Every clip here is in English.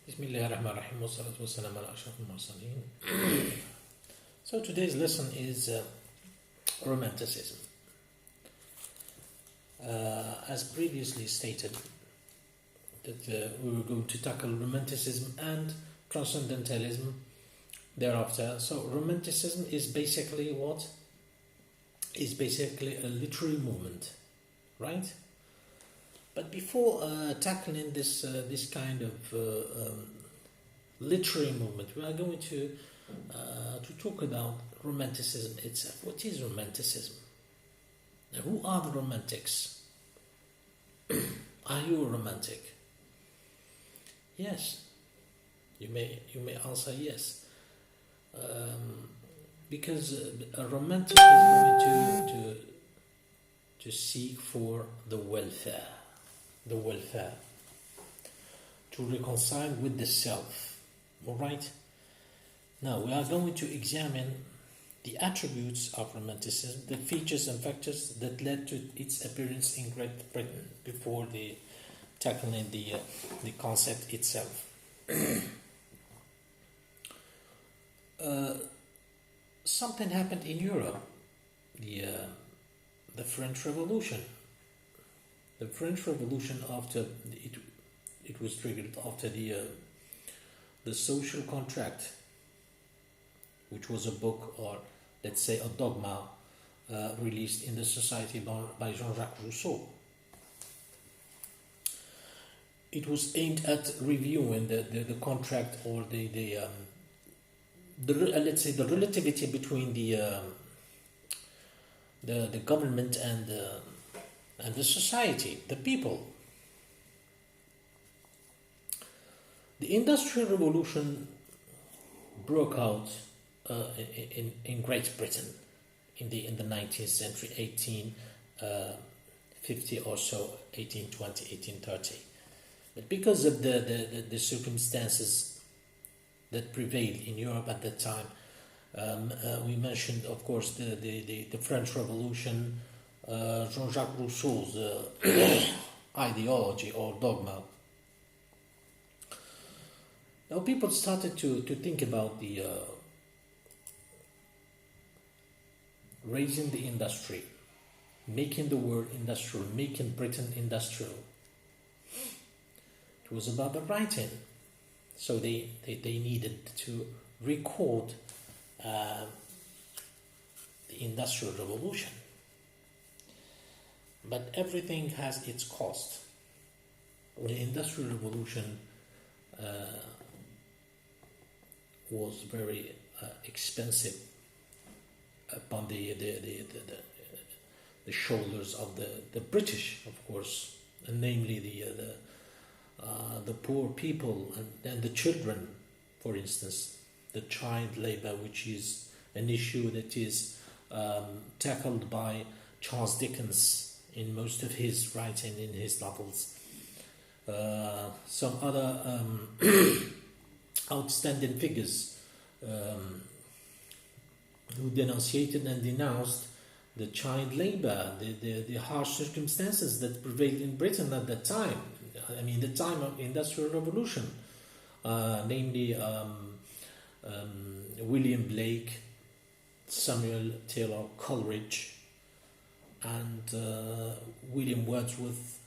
Bismillahirrahmanirrahim. Wassalatu wassalamu ala ashrafil mursalin. So today's lesson is Romanticism. As previously stated, that we were going to tackle Romanticism and Transcendentalism thereafter. So Romanticism is basically what? Is basically a literary movement, right? But before tackling this kind of literary movement, we are going to talk about Romanticism itself. What is Romanticism? Now, who are the Romantics? Are you a romantic? Yes. You may answer yes, because a romantic is going to seek for the welfare, to reconcile with the self. All right. Now we are going to examine the attributes of Romanticism, the features and factors that led to its appearance in Great Britain before tackling the concept itself. Something happened in Europe, the French Revolution. The French Revolution, after it was triggered after the Social Contract, which was a book, or let's say a dogma, released in the Society by Jean-Jacques Rousseau. It was aimed at reviewing the contract, or let's say the relativity between the government and the society, the people. The Industrial Revolution broke out in Great Britain in the 19th century, 1850 or so, 1820, 1830. But because of the circumstances that prevailed in Europe at that time, we mentioned, of course, the French Revolution, Jean-Jacques Rousseau's ideology or dogma. Now people started to think about the raising the industry, making the world industrial, making Britain industrial. It was about the writing. So they needed to record the Industrial Revolution. But everything has its cost. The Industrial Revolution was very expensive upon the shoulders of the British, of course, and namely the poor people and the children, for instance, the child labor, which is an issue that is tackled by Charles Dickens in most of his writing, in his novels. Some other outstanding figures who denunciated and denounced the child labor, the harsh circumstances that prevailed in Britain at that time. I mean, the time of Industrial Revolution, namely William Blake, Samuel Taylor Coleridge, and William Wordsworth.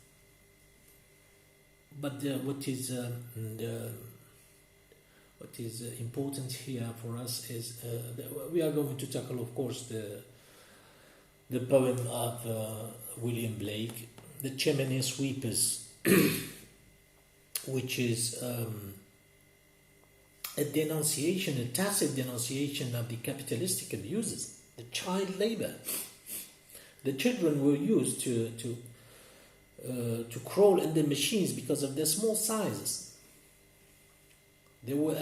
But what is important here for us is we are going to tackle, of course, the poem of William Blake, The Chimney Sweepers, which is a denunciation, a tacit denunciation of the capitalistic abuses, the child labor. The children were used to crawl in the machines because of their small sizes. They were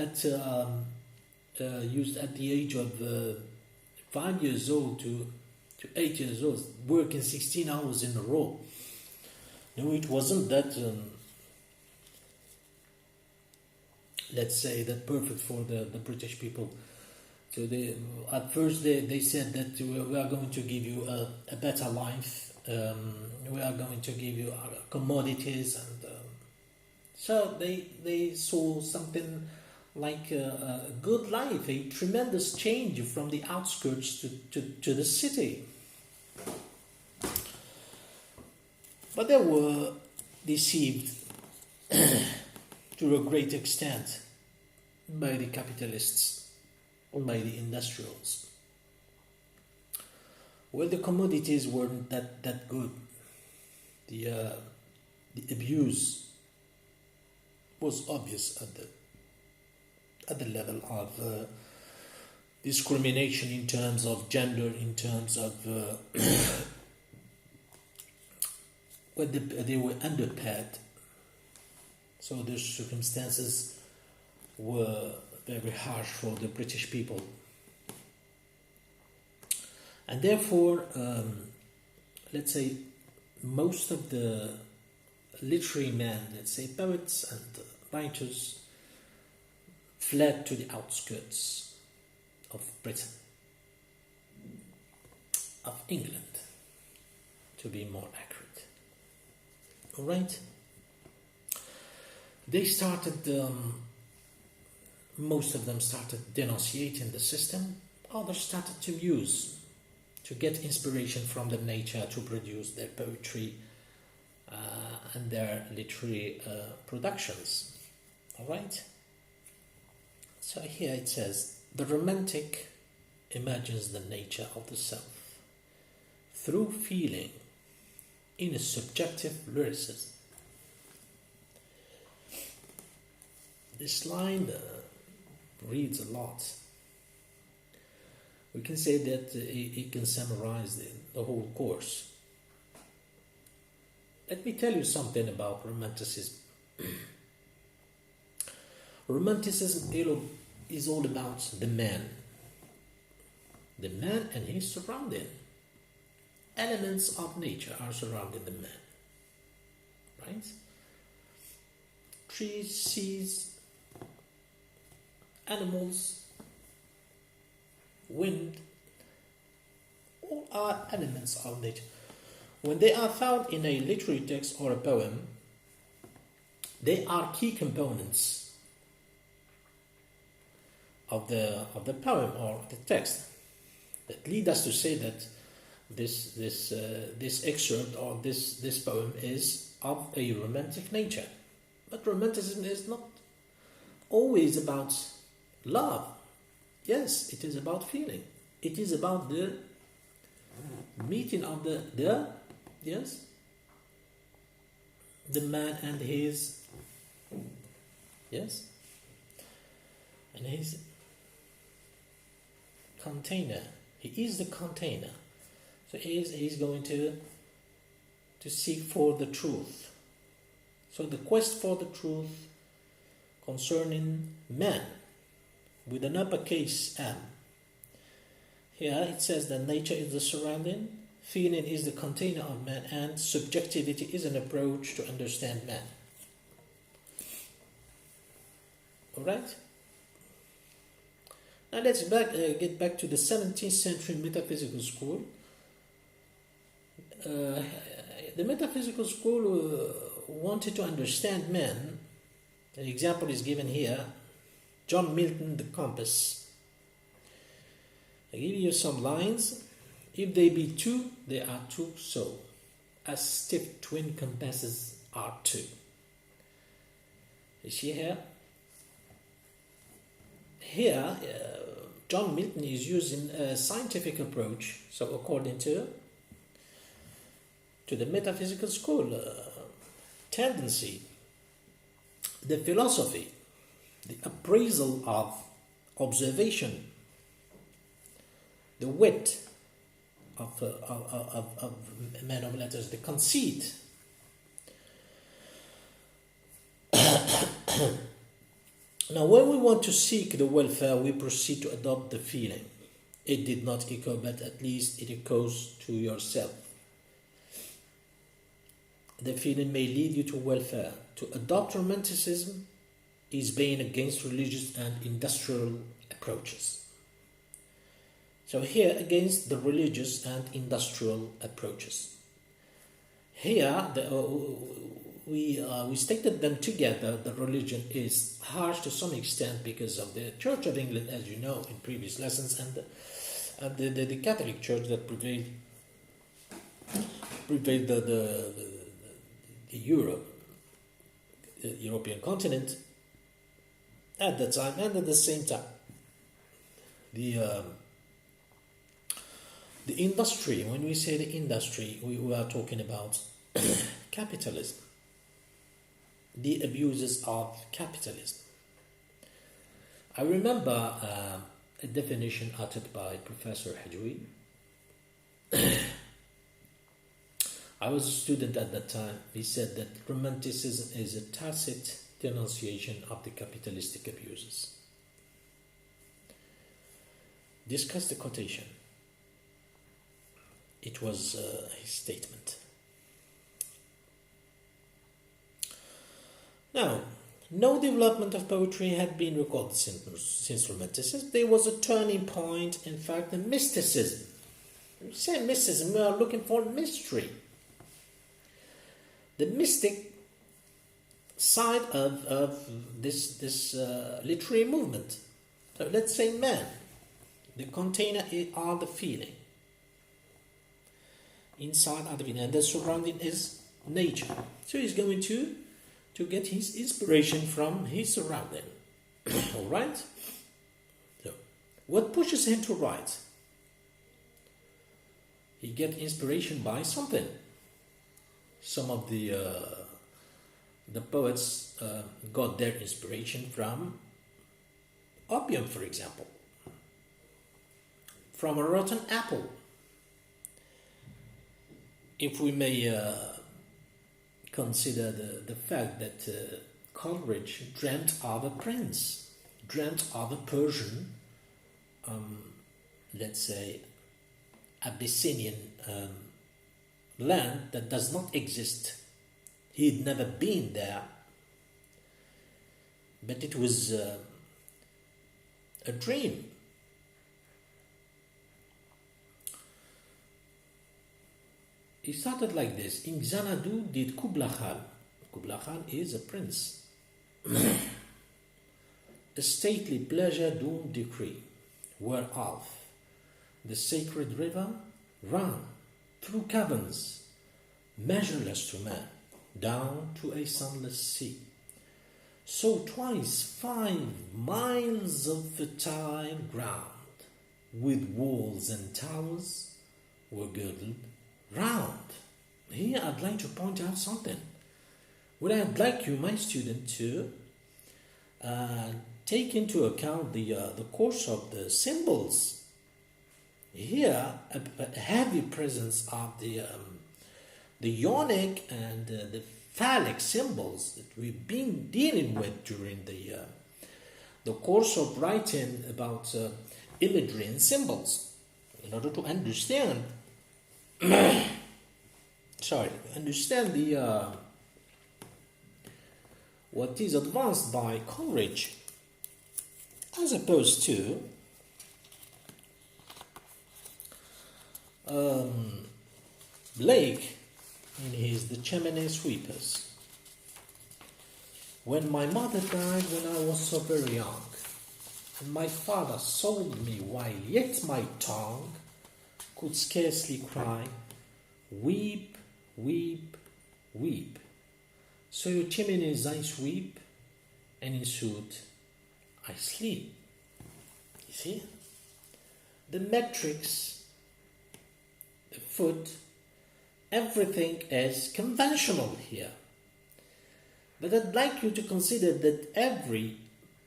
used at the age of 5 years old to 8 years old, working 16 hours in a row. No, it wasn't that, let's say, that perfect for the British people. So at first they said that we are going to give you a better life, we are going to give you commodities and So they saw something like a good life, a tremendous change from the outskirts to the city. But they were deceived to a great extent by the capitalists, by the industrials. Well, the commodities weren't that good. The abuse was obvious at the level of discrimination in terms of gender, in terms of well, they were underpaid. So the circumstances were very harsh for the British people. And therefore, let's say, most of the literary men, let's say poets and writers, fled to the outskirts of Britain, of England, to be more accurate. All right? They started, most of them started denunciating the system, others started to muse, to get inspiration from the nature to produce their poetry and their literary productions. All right? So here it says, the romantic imagines the nature of the self through feeling in a subjective lyricism. This line reads a lot. We can say that it can summarize the whole course. Let me tell you something about Romanticism. Romanticism is all about the man. The man and his surrounding. Elements of nature are surrounding the man. Right? Trees, seas, animals, wind, all are elements of nature. When they are found in a literary text or a poem, they are key components of the poem or the text that lead us to say that this excerpt or this poem is of a romantic nature. But Romanticism is not always about love. Yes, it is about feeling. It is about the meeting of the man and his and his container. He is the container. So he's going to seek for the truth. So the quest for the truth concerning man with an uppercase M. Here it says that nature is the surrounding, feeling is the container of man, and subjectivity is an approach to understand man. Alright? Now let's get back to the 17th century metaphysical school. The metaphysical school wanted to understand man. An example is given here. John Milton, The Compass. I give you some lines. If they be two, they are two so, as stiff twin compasses are two. You see here? Here, John Milton is using a scientific approach. So according to the metaphysical school tendency, the philosophy, the appraisal of observation, the wit of men of letters, the conceit. Now, when we want to seek the welfare, we proceed to adopt the feeling. It did not echo, but at least it echoes to yourself. The feeling may lead you to welfare. To adopt Romanticism is being against religious and industrial approaches. So here, against the religious and industrial approaches. Here, we stated them together. The religion is harsh to some extent because of the Church of England, as you know in previous lessons, and the Catholic Church that prevailed the European continent at that time, and at the same time the industry. When we say the industry, we are talking about capitalism, the abuses of capitalism. I remember a definition uttered by Professor Hajwi. I was a student at that time. He said that Romanticism is a tacit denunciation of the capitalistic abuses. Discuss the quotation. It was his statement. Now, no development of poetry had been recorded since Romanticism. There was a turning point, in fact, the mysticism. When we say mysticism, we are looking for mystery. The mystic side of this literary movement. So let's say man. The container are the feeling. Inside are the feeling. And the surrounding is nature. So he's going to get his inspiration from his surrounding. Alright? So, what pushes him to write? He gets inspiration by something. Some of the poets got their inspiration from opium, for example, from a rotten apple. If we may consider the fact that Coleridge dreamt of a prince, dreamt of a Persian, let's say, Abyssinian land that does not exist. He'd never been there, but it was a dream. He started like this. In Xanadu did Kubla Khan. Kubla Khan is a prince. A stately pleasure doomed decree, whereof the sacred river ran through caverns, measureless to man, down to a sunless sea. So twice 5 miles of fertile ground, with walls and towers, were girdled round. Here I'd like to point out something. What I'd like you, my student, to take into account the course of the symbols. Here, a heavy presence of the ionic and the phallic symbols that we've been dealing with during the course of writing about imagery and symbols. In order to understand, understand the what is advanced by Coleridge, as opposed to Blake in his The Chimney Sweepers. When my mother died when I was so very young, and my father sold me while yet my tongue could scarcely cry, weep, weep, weep. So your chimneys I sweep, and in sooth I sleep. You see? The metrics, the foot, everything is conventional here. But I'd like you to consider that every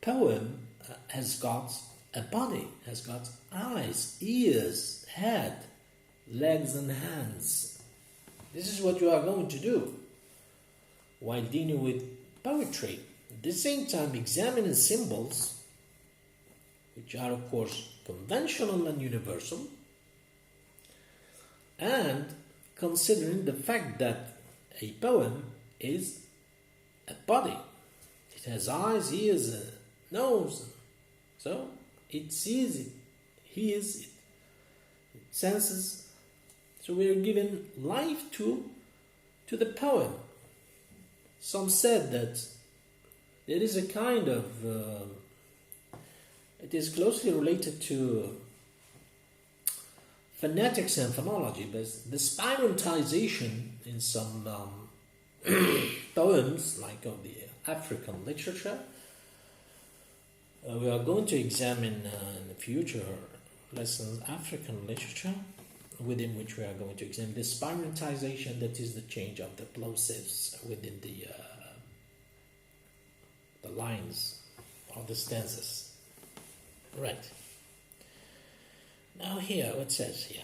poem has got a body, has got eyes, ears, head, legs and hands. This is what you are going to do while dealing with poetry. At the same time, examining symbols, which are of course conventional and universal, and considering the fact that a poem is a body. It has eyes, ears, nose. So it sees, it hears, it senses. So we are giving life to the poem. some said that there is a kind of, it is closely related to phonetics and phonology, but the spirantization in some poems, like of the African literature, we are going to examine in the future lessons African literature, within which we are going to examine the spirantization, that is the change of the plosives within the lines of the stanzas. Right. Now here, what says here?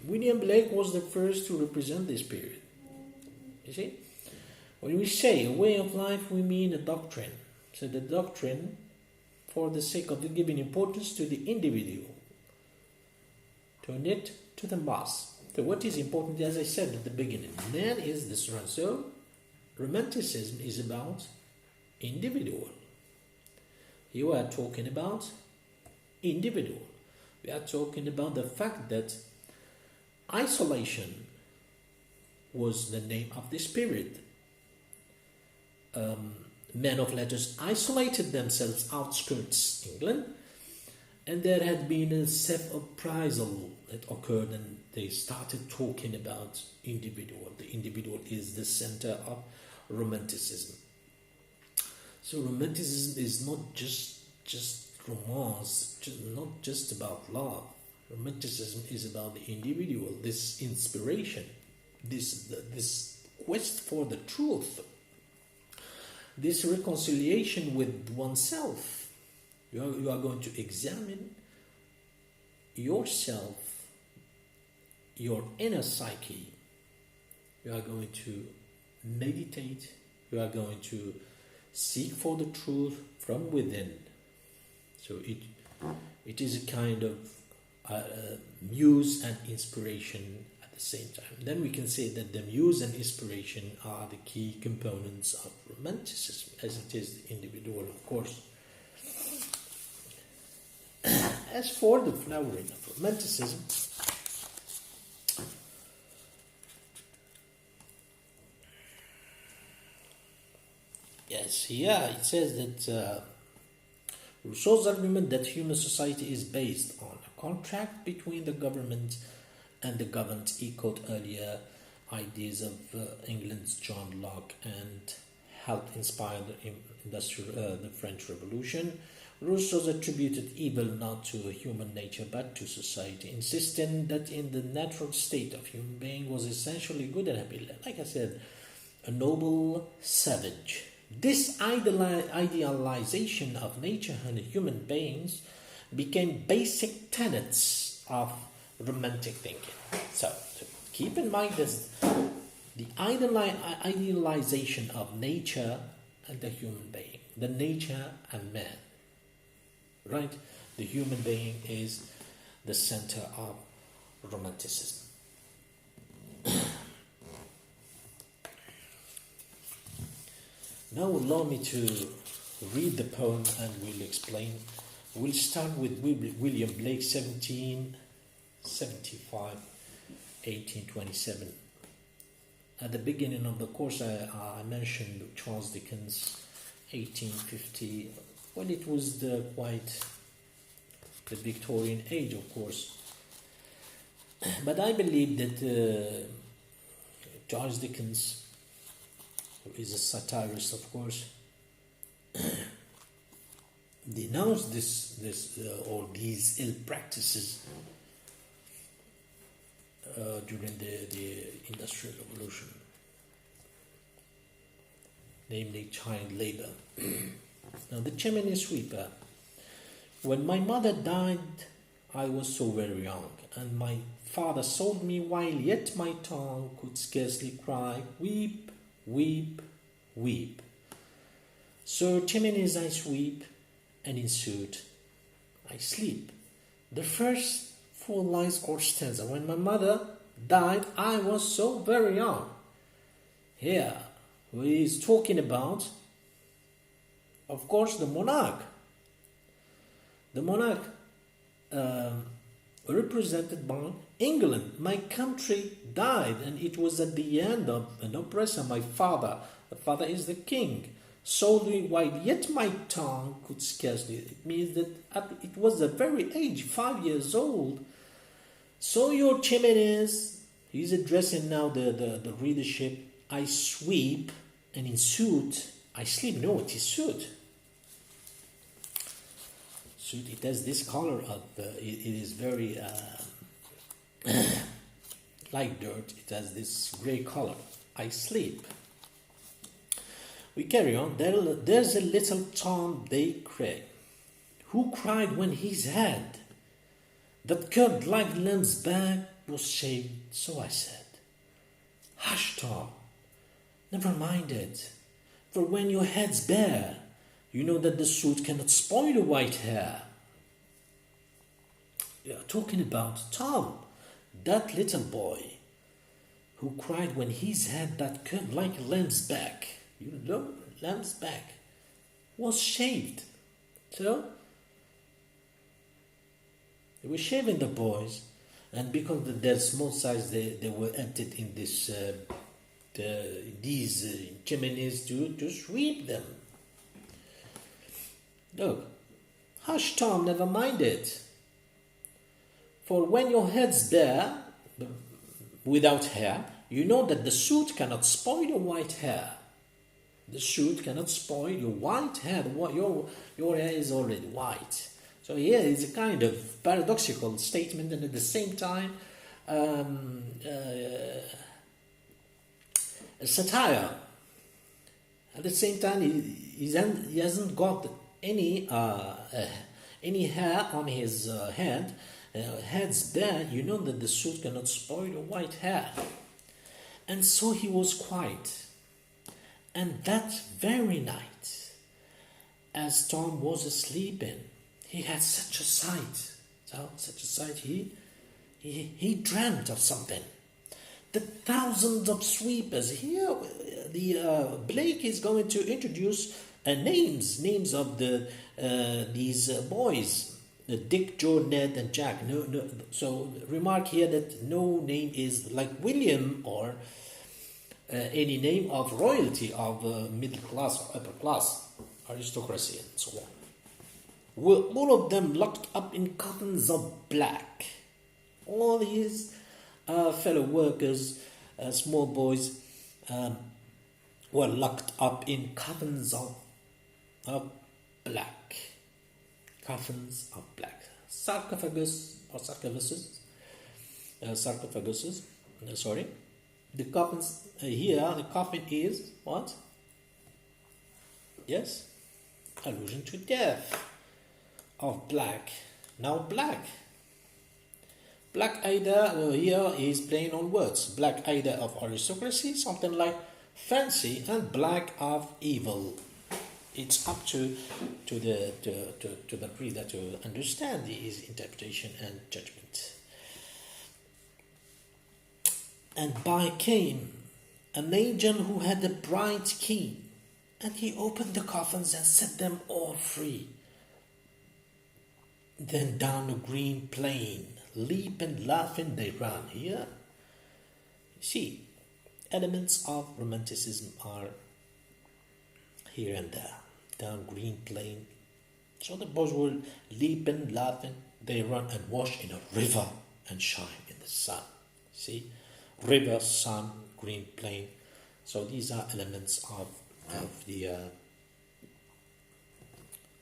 William Blake was the first to represent this period. You see? When we say a way of life, we mean a doctrine. So the doctrine for the sake of giving importance to the individual, turn it to the mass. So what is important, as I said at the beginning, man is the surround. So Romanticism is about individual. You are talking about individual. We are talking about the fact that isolation was the name of this period. Men of letters isolated themselves outskirts England, and there had been a self-appraisal that occurred, and they started talking about individual. The individual is the center of Romanticism. So Romanticism is not just romance, not just about love. Romanticism is about the individual, this inspiration, this quest for the truth, this reconciliation with oneself. You are going to examine yourself, your inner psyche. You are going to meditate. You are going to seek for the truth from within. So it is a kind of muse and inspiration at the same time. Then we can say that the muse and inspiration are the key components of Romanticism, as it is the individual, of course. As for the flowering of Romanticism, yes, here it says that Rousseau's argument that human society is based on a contract between the government and the governed echoed earlier ideas of England's John Locke and helped inspire the French Revolution. Rousseau attributed evil not to human nature but to society, insisting that in the natural state of human being was essentially good and happy. Like I said, a noble savage. This idealization of nature and human beings became basic tenets of Romantic thinking. So keep in mind this, the idealization of nature and the human being, the nature and man. Right? The human being is the center of Romanticism. Now allow me to read the poem and we'll explain. We'll start with William Blake, 1775, 1827. At the beginning of the course, I mentioned Charles Dickens, 1850. Well, it was quite the Victorian age, of course. But I believe that Charles Dickens, who is a satirist, of course, denounced or these ill practices during the Industrial Revolution, namely child labor. Now, the chimney sweeper. When my mother died, I was so very young, and my father sold me while yet my tongue could scarcely cry, weep, weep, weep. So chimneys I sweep, and in suit I sleep. The first 4 lines or stanza. When my mother died, I was so very young. Here, he is talking about, of course, the monarch. The monarch represented by England. My country died, and it was at the end of an oppressor, my father. The father is the king. Solely white, yet my tongue could scarcely. It means that it was a very age, 5 years old. So your chimneys, he's addressing now the readership. I sweep, and in suit, I sleep. No, it is suit. Suit, it has this color of, it is very like dirt. It has this gray color. I sleep. We carry on. There's a little Tom Day Cray, who cried when his head, that curled like lamb's back, was shaved. So I said, hush, Tom, never mind it, for when your head's bare, you know that the suit cannot spoil the white hair. We are talking about Tom, that little boy, who cried when his head that curled like a lamb's back, you know, lamb's back, was shaved. So, they were shaving the boys, and because of their small size, they were emptied in this these chimneys to sweep them. Look, hush, Tom, never mind it. For when your head's bare, without hair, you know that the suit cannot spoil your white hair. The suit cannot spoil your white hair. Your hair is already white. So here is a kind of paradoxical statement, and at the same time, a satire. At the same time, he hasn't got any hair on his head. Head's bare, you know that the suit cannot spoil your white hair. And so he was quiet. And that very night, as Tom was sleeping, he had such a sight. He dreamt of something. The thousands of sweepers. Here, Blake is going to introduce names of these boys. Dick, Joe, Ned, and Jack. No. So remark here that no name is like William or any name of royalty, of middle class or upper class, aristocracy, and so on. Were all of them locked up in coffins of black. All his fellow workers, small boys, were locked up in coffins of black. Coffins of black. Sarcophaguses. The coffins here, the coffin is what? Yes? Allusion to death of black. Now black. Black either here is playing on words. Black either of aristocracy, something like fancy, and black of evil. It's up to the reader to understand his interpretation and judgment. And by came an angel who had a bright key, and he opened the coffins and set them all free. Then down a green plain, leaping, laughing, they ran. Here, you see, elements of romanticism are here and there. Down green plain. So the boys were leaping, laughing, they run and wash in a river and shine in the sun. See? River, sun, green plain. So these are elements of the.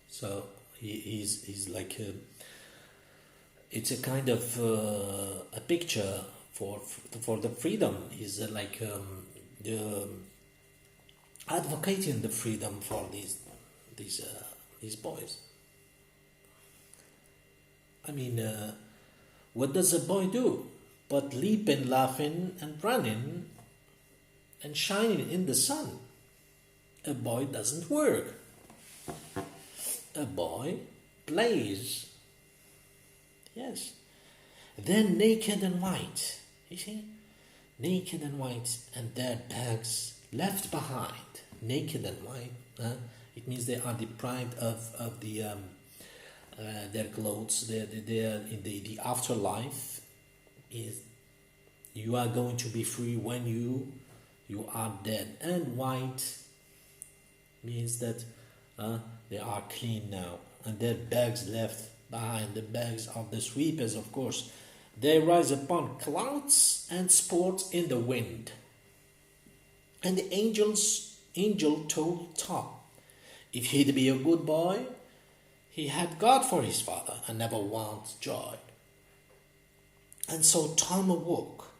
So he's like it's a kind of a picture for the freedom. He's like advocating the freedom for these boys. I mean, what does a boy do but leaping, laughing, and running and shining in the sun? A boy doesn't work. A boy plays. Yes. Then naked and white. You see? Naked and white, and their bags left behind. Naked and white. It means they are deprived of the their clothes, their in the afterlife is you are going to be free when you are dead. And white means that they are clean now, and their bags left behind, the bags of the sweepers, of course. They rise upon clouds and sport in the wind. And the angel told Tom, if he'd be a good boy, he had God for his father and never want joy. And so Tom awoke,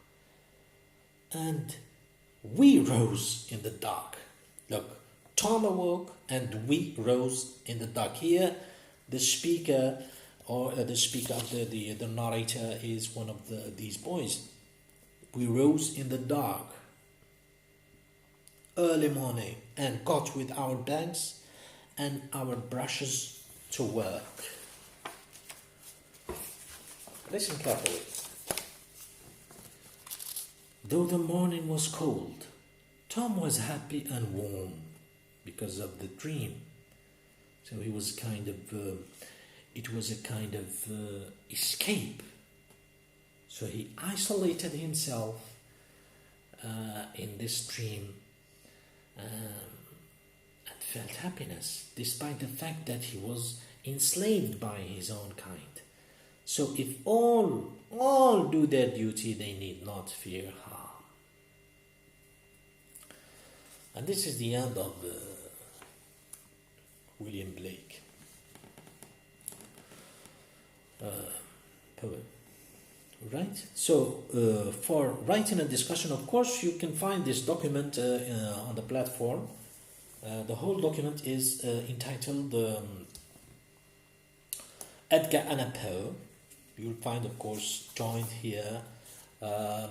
and we rose in the dark. Look, Tom awoke and we rose in the dark. Here, the speaker of the narrator is one of these boys. We rose in the dark, early morning, and got with our bags and our brushes to work. Listen carefully. Though the morning was cold, Tom was happy and warm because of the dream. So he was it was a kind of escape. So he isolated himself in this dream and felt happiness, despite the fact that he was enslaved by his own kind. So if all do their duty, they need not fear harm. And this is the end of William Blake poem. Right? So for writing a discussion, of course, you can find this document on the platform. The whole document is entitled Edgar Allan Poe. You'll find, of course, joined here a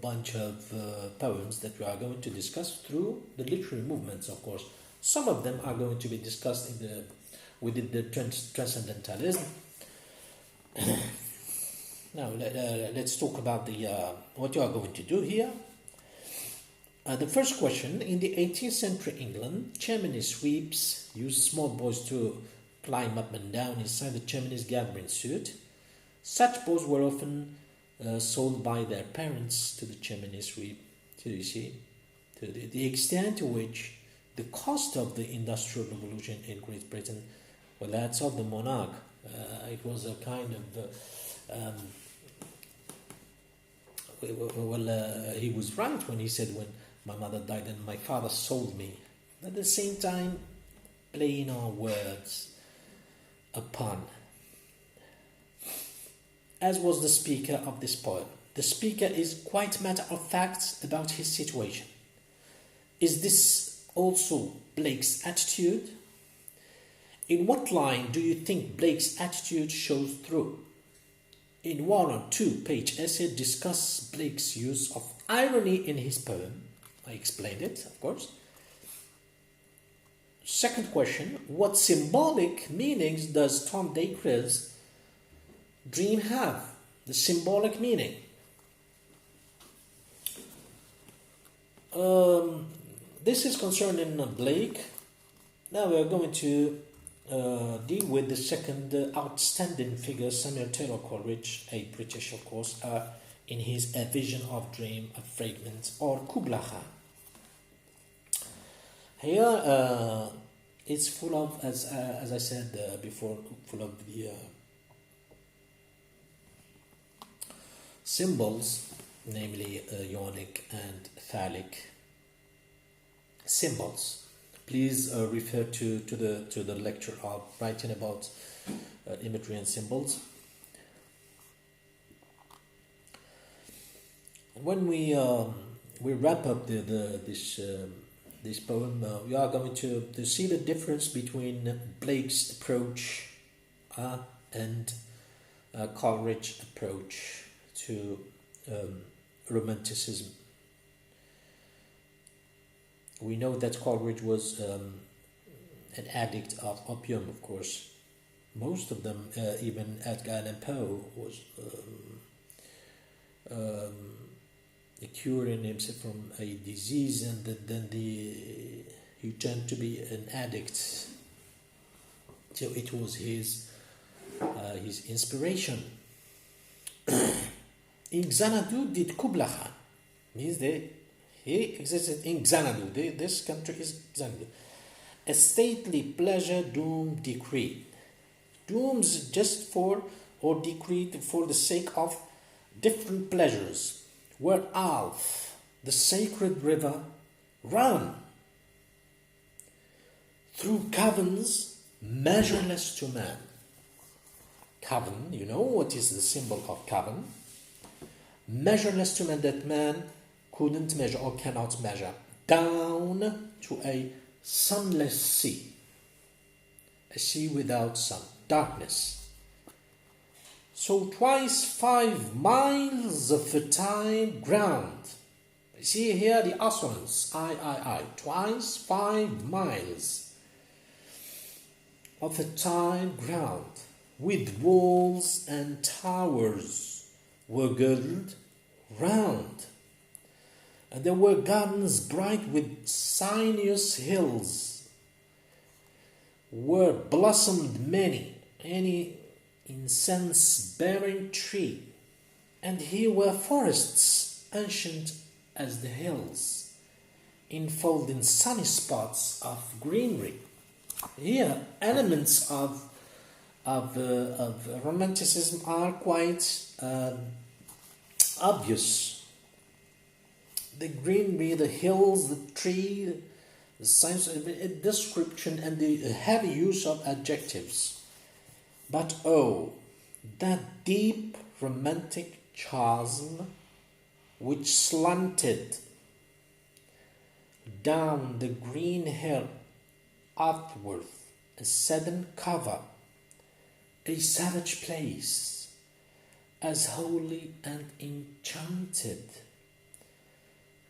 bunch of poems that we are going to discuss through the literary movements, of course. Some of them are going to be discussed within the transcendentalism. Now, let's talk about what you are going to do here. The first question: in the 18th century England, chimney sweeps used small boys to climb up and down inside the chimneys gathering suit. Such boys were often sold by their parents to the chimney sweep. So you see, to the extent to which the cost of the Industrial Revolution in Great Britain, well, that's of the monarch. It was a kind of he was right when he said, when my mother died and my father sold me. At the same time, playing on words, a pun. As was the speaker of this poem. The speaker is quite matter of fact about his situation. Is this also Blake's attitude? In what line do you think Blake's attitude shows through? In one or two page essay discuss Blake's use of irony in his poem. I explained it, of course. Second question: what symbolic meanings does Tom Dacre's dream have? The symbolic meaning. This is concerning Blake. Now we are going to deal with the second outstanding figure, Samuel Taylor Coleridge, a British, of course, in his A Vision of Dream, a Fragment, or Kubla Khan. Here, it's full of, as I said before, full of the symbols, namely ionic and phallic symbols. Please refer to the lecture of writing about imagery and symbols. When we wrap up this poem, we are going to see the difference between Blake's approach and Coleridge's approach to Romanticism. We know that Coleridge was an addict of opium, of course. Most of them, even Edgar Allan Poe, was curing himself from a disease, and then he turned to be an addict So it was his inspiration. In Xanadu did Kubla Khan, means he existed in Xanadu. This country is Xanadu. A stately pleasure doom decreed. Dooms just for or decreed for the sake of different pleasures. Where Alf, the sacred river, ran through caverns measureless to man. Cavern, you know what is the symbol of cavern? Measureless to man, that man couldn't measure or cannot measure. Down to a sunless sea. A sea without sun. Darkness. So twice 5 miles of fertile ground. See here the assonance. I. Twice 5 miles of fertile ground, with walls and towers were girdled round. And there were gardens bright with sinuous hills, where blossomed any incense-bearing tree. And here were forests ancient as the hills, enfolding sunny spots of greenery. Here, elements of Romanticism are quite obvious. The greenery, the hills, the tree, the science, description, and the heavy use of adjectives. But oh, that deep romantic chasm which slanted down the green hill upward, a sudden cover, a savage place, as holy and enchanted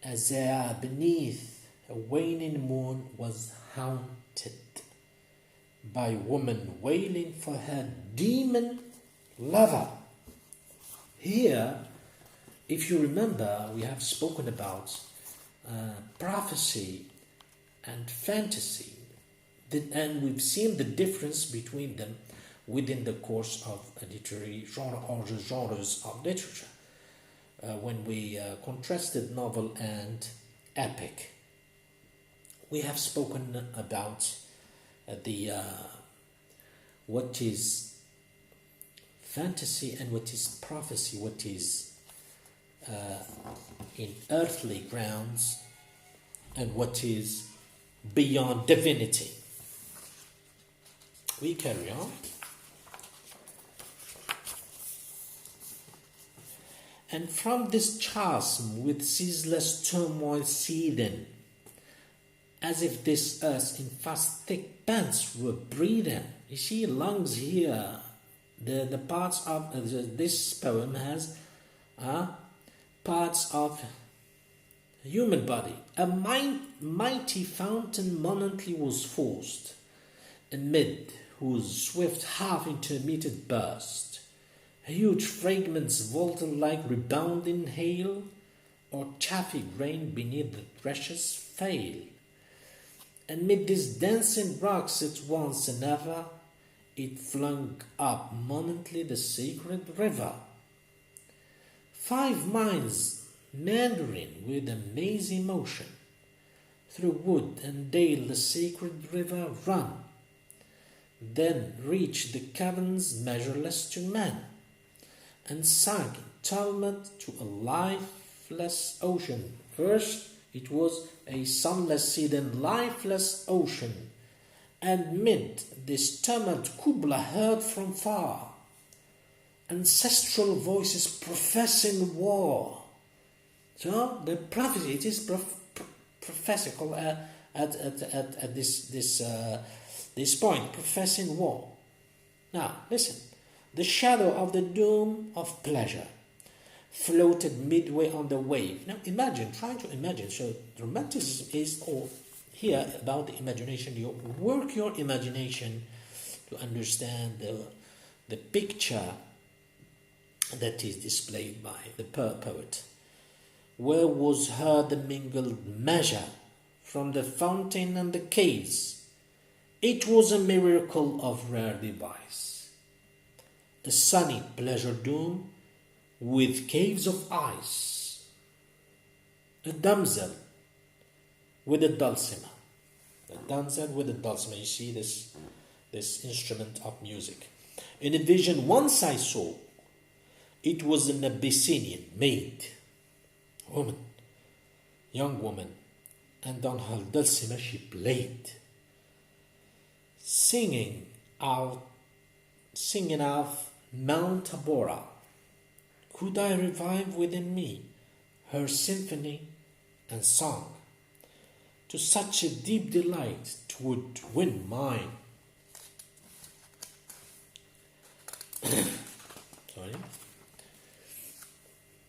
as there beneath a waning moon was haunted by woman wailing for her demon lover. Here, if you remember, we have spoken about prophecy and fantasy, and we've seen the difference between them within the course of a literary genre or the genres of literature. When we contrasted novel and epic, we have spoken about what is fantasy and what is prophecy, what is in earthly grounds and what is beyond divinity. We carry on. And from this chasm with ceaseless turmoil seething, as if this earth in fast thick pants were breathing. You see, lungs here. The parts of this poem has parts of human body. A mighty fountain momently was forced, amid whose swift half-intermitted burst huge fragments vaulted like rebounding hail, or chaffy grain beneath the thresh's fail. And mid these dancing rocks at once and ever, it flung up momently the sacred river. 5 miles meandering with amazing motion, through wood and dale the sacred river run, then reached the caverns measureless to man, and sank in tumult to a lifeless ocean. First it was a sunless sea, then lifeless ocean, and mid this tumult Kubla heard from far ancestral voices professing war. So the prophecy, it is prophetical at this point, professing war. Now listen. The shadow of the dome of pleasure floated midway on the wave. Now imagine, try to imagine. So romanticism is all here about the imagination. You work your imagination to understand the picture that is displayed by the poet. Where was heard the mingled measure from the fountain and the caves, It was a miracle of rare device, a sunny pleasure dome with caves of ice, a damsel with a dulcimer. A damsel with a dulcimer. You see this instrument of music. In a vision once I saw, it was an Abyssinian maid, woman, young woman, and on her dulcimer she played, singing out Mount Tabora. Could I revive within me her symphony and song? To such a deep delight 'twould win mine. Sorry.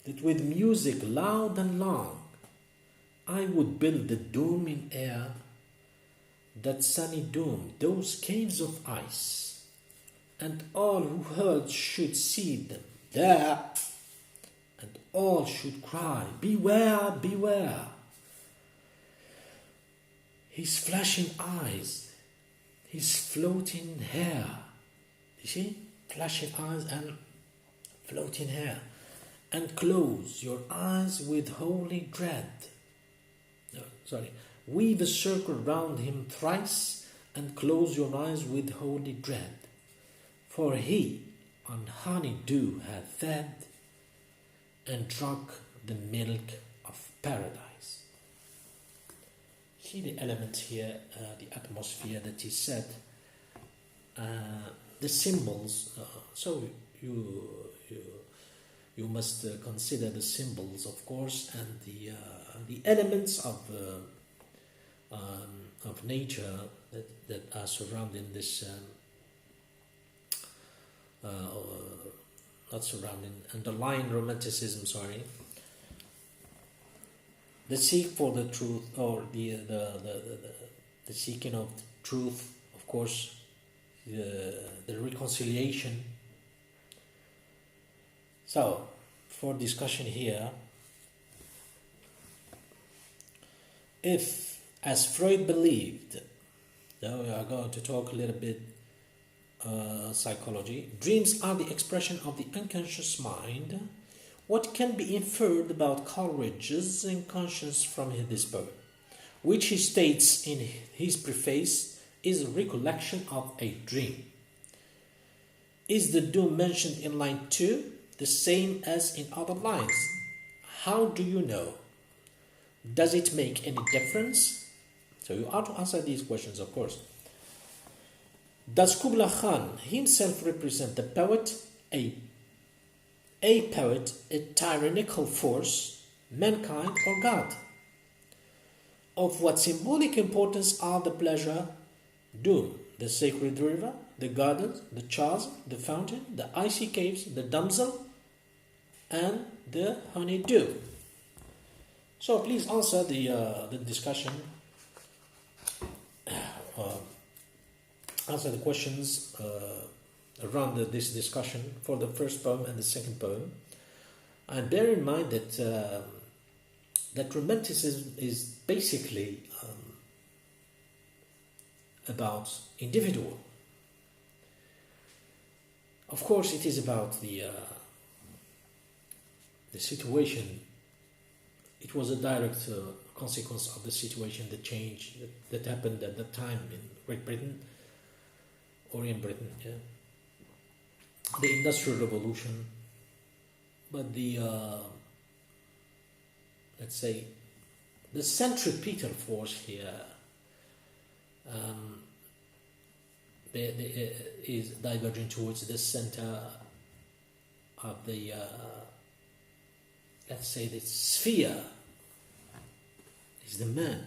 That with music loud and long I would build the dome in air, that sunny dome, those caves of ice, and all who heard should see them there, and all should cry, beware, beware. His flashing eyes, his floating hair. You see? Flashing eyes and floating hair. And close your eyes with holy dread. Weave a circle round him thrice, and close your eyes with holy dread. For he on honey dew hath fed, and drunk the milk of paradise. See the element here, the atmosphere that is said, the symbols. So you must consider the symbols, of course, and the elements of nature that are surrounding this. Not surrounding, underlying romanticism. Sorry. The seek for the truth, or the seeking of truth, of course, the reconciliation. So, for discussion here, if, as Freud believed, now we are going to talk a little bit psychology, dreams are the expression of the unconscious mind, what can be inferred about Coleridge's unconscious from this poem, which he states in his preface is a recollection of a dream? Is the doom mentioned in line 2 the same as in other lines? How do you know? Does it make any difference? So you are to answer these questions, of course. Does Kubla Khan himself represent the poet, a poet, a tyrannical force, mankind, or God? Of what symbolic importance are the pleasure doom, the sacred river, the gardens, the chasm, the fountain, the icy caves, the damsel, and the honeydew? So please answer the discussion. Answer the questions around this discussion for the first poem and the second poem, and bear in mind that that romanticism is basically about individual. Of course, it is about the situation. It was a direct consequence of the situation, the change that happened at that time in Great Britain, or in Britain, yeah. The Industrial Revolution, but the let's say the centripetal force here is diverging towards the center of the let's say the sphere is the man,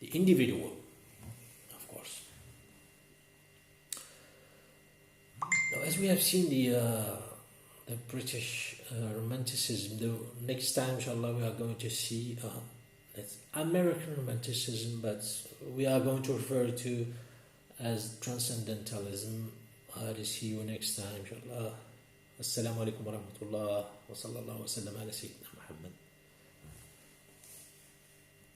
the individual, of course. Now, as we have seen the British romanticism, the next time, inshallah, we are going to see that's American romanticism, but we are going to refer to as transcendentalism. I'll see you next time, inshallah. Assalamu alaikum wa rahmatullah wa sallallahu wa sallam ala Sayyidina Muhammad.